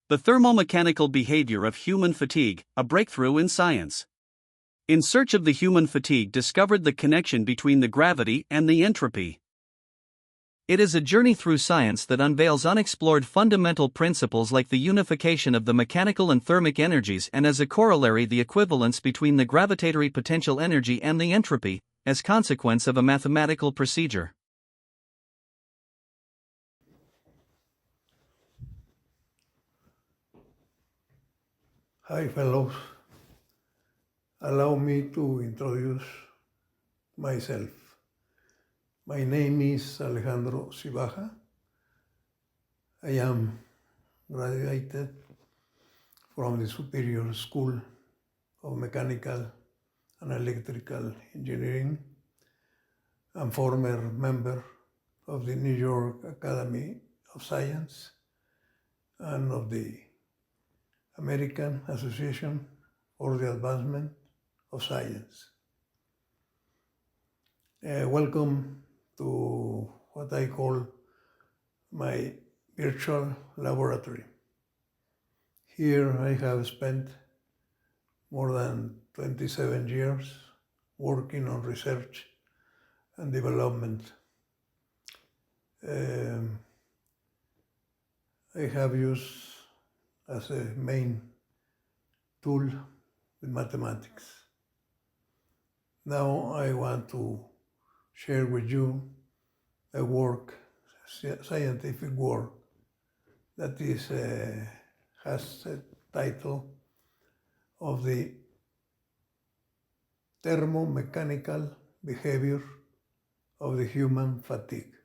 The thermomechanical behavior of human fatigue, a breakthrough in science. In Search of the Human Fatigue discovered the connection between the gravity and the entropy. It is a journey through science that unveils unexplored fundamental principles like the unification of the mechanical and thermic energies, and as a corollary the equivalence between the gravitatory potential energy and the entropy, as consequence of a mathematical procedure. Hi fellows, allow me to introduce myself. My name is Alejandro Cibaja. I am graduated from the Superior School of Mechanical and Electrical Engineering and former member of the New York Academy of Science and of the American Association for the Advancement of Science. Welcome to what I call my virtual laboratory. Here I have spent more than 27 years working on research and development. I have used as a main tool the mathematics. Now I want to share with you a work, scientific work, that is has a title of the thermomechanical behavior of the human fatigue.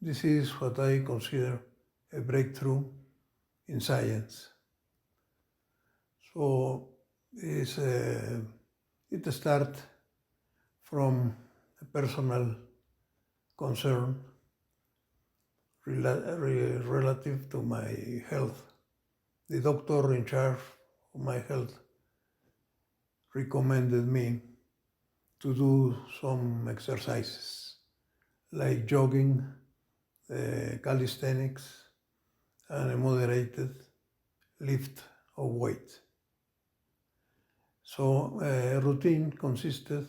This is what I consider a breakthrough in science. So it starts from a personal concern relative to my health. The doctor in charge of my health recommended me to do some exercises like jogging, calisthenics, and a moderated lift of weight. So a routine consisted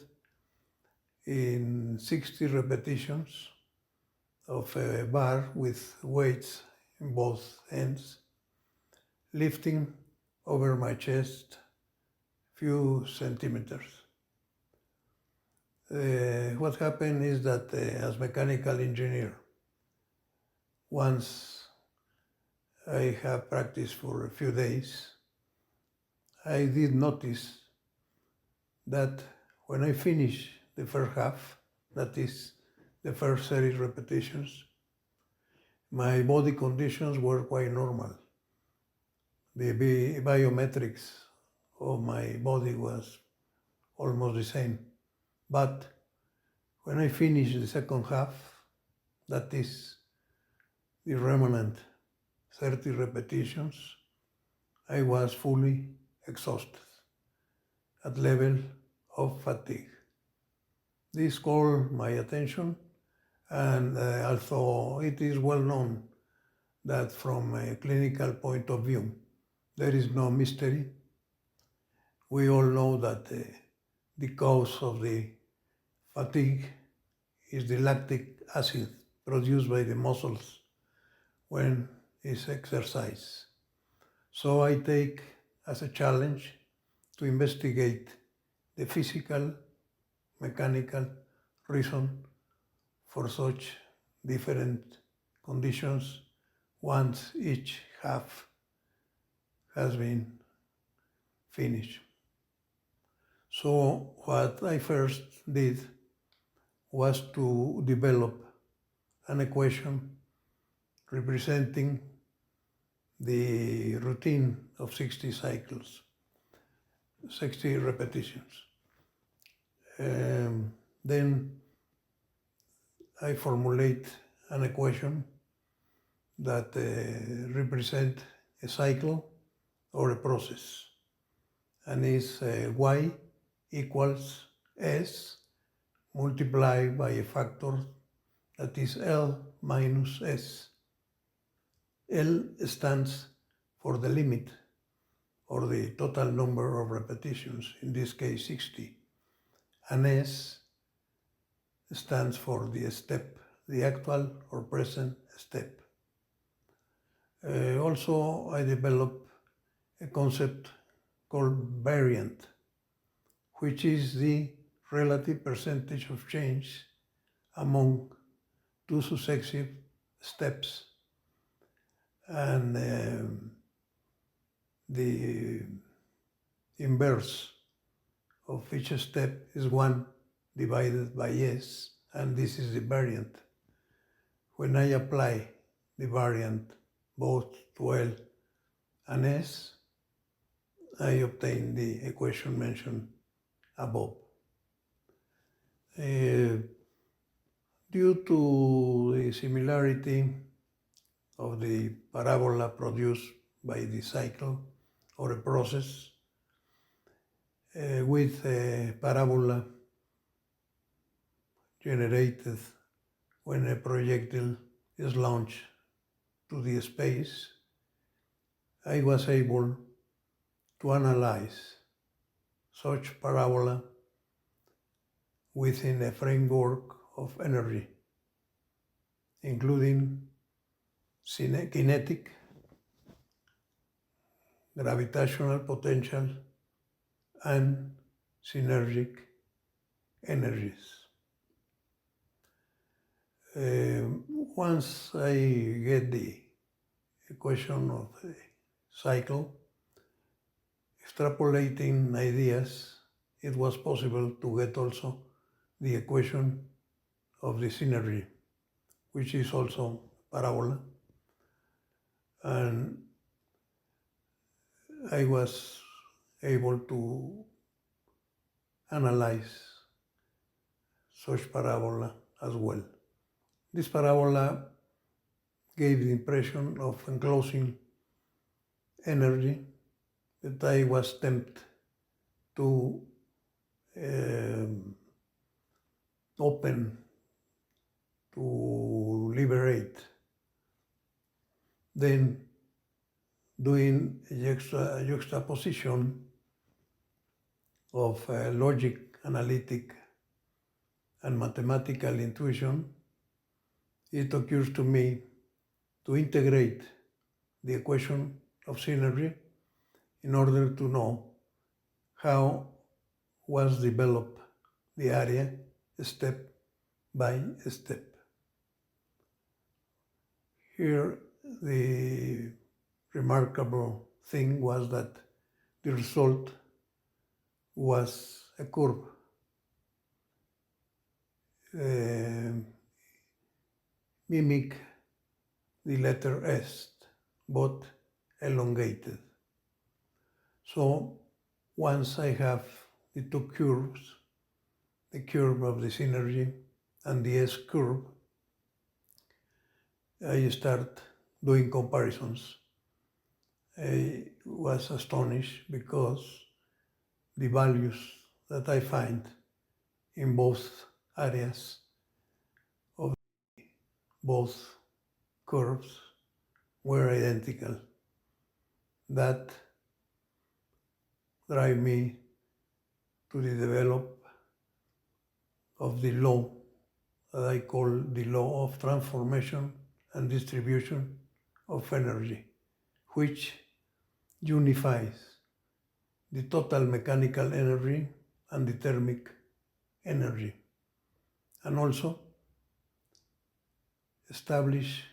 in 60 repetitions of a bar with weights in both ends, lifting over my chest few centimeters. What happened is that as mechanical engineer, once I have practiced for a few days, I did notice that when I finish the first half, that is the first 30 repetitions, my body conditions were quite normal. The biometrics of my body was almost the same. But when I finished the second half, that is the remnant 30 repetitions, I was fully exhausted at level of fatigue. This called my attention, and although it is well known that from a clinical point of view, there is no mystery, we all know that the cause of the fatigue is the lactic acid produced by the muscles when it's exercise. So I take as a challenge to investigate the physical, mechanical reason for such different conditions once each half has been finished. So what I first did was to develop an equation representing the routine of 60 cycles, 60 repetitions. Then I formulate an equation that represents a cycle or a process, and is y equals s multiplied by a factor that is L minus S. L stands for the limit, or the total number of repetitions, in this case 60. And S stands for the step, the actual or present step. Also, I developed a concept called variant, which is the relative percentage of change among two successive steps. And the inverse of each step is 1 divided by S, and this is the variant. When I apply the variant both to L and S, I obtain the equation mentioned above. Due to the similarity of the parabola produced by the cycle or a process with a parabola generated when a projectile is launched to the space, I was able to analyze such parabola within a framework of energy, including kinetic, gravitational potential, and synergic energies. Once I get the equation of the cycle, extrapolating ideas, it was possible to get also the equation of the synergy, which is also parabola. And I was able to analyze such parabola as well. This parabola gave the impression of enclosing energy that I was tempted to open, to liberate. Then, doing a juxtaposition of logic, analytic, and mathematical intuition, it occurs to me to integrate the equation of synergy in order to know how was developed the area step by step. Here, the remarkable thing was that the result was a curve mimic the letter S, but elongated. So once I have the two curves, the curve of the synergy and the S curve, I start doing comparisons. I was astonished because the values that I find in both areas of both curves were identical. That drive me to the development of the law that I call the law of transformation and distribution of energy, which unifies the total mechanical energy and the thermic energy, and also establish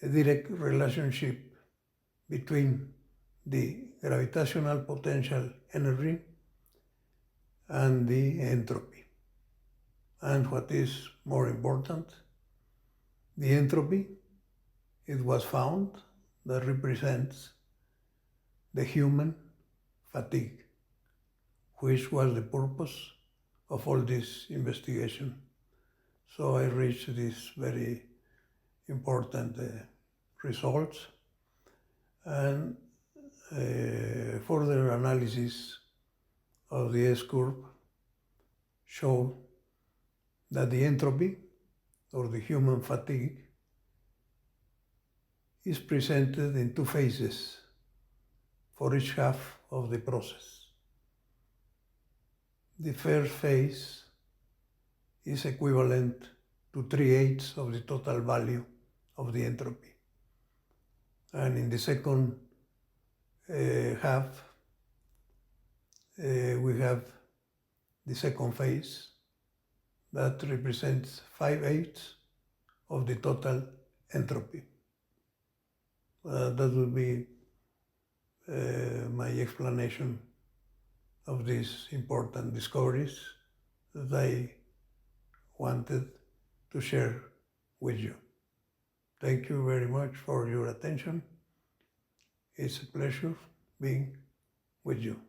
a direct relationship between the gravitational potential energy and the entropy. And what is more important, the entropy, it was found that represents the human fatigue, which was the purpose of all this investigation. So I reached these very important results, and further analysis of the S-curve showed that the entropy, or the human fatigue, is presented in two phases for each half of the process. The first phase is equivalent to 3/8 of the total value of the entropy. And in the second half, we have the second phase that represents 5/8 of the total entropy. That will be my explanation of these important discoveries that I wanted to share with you. Thank you very much for your attention. It's a pleasure being with you.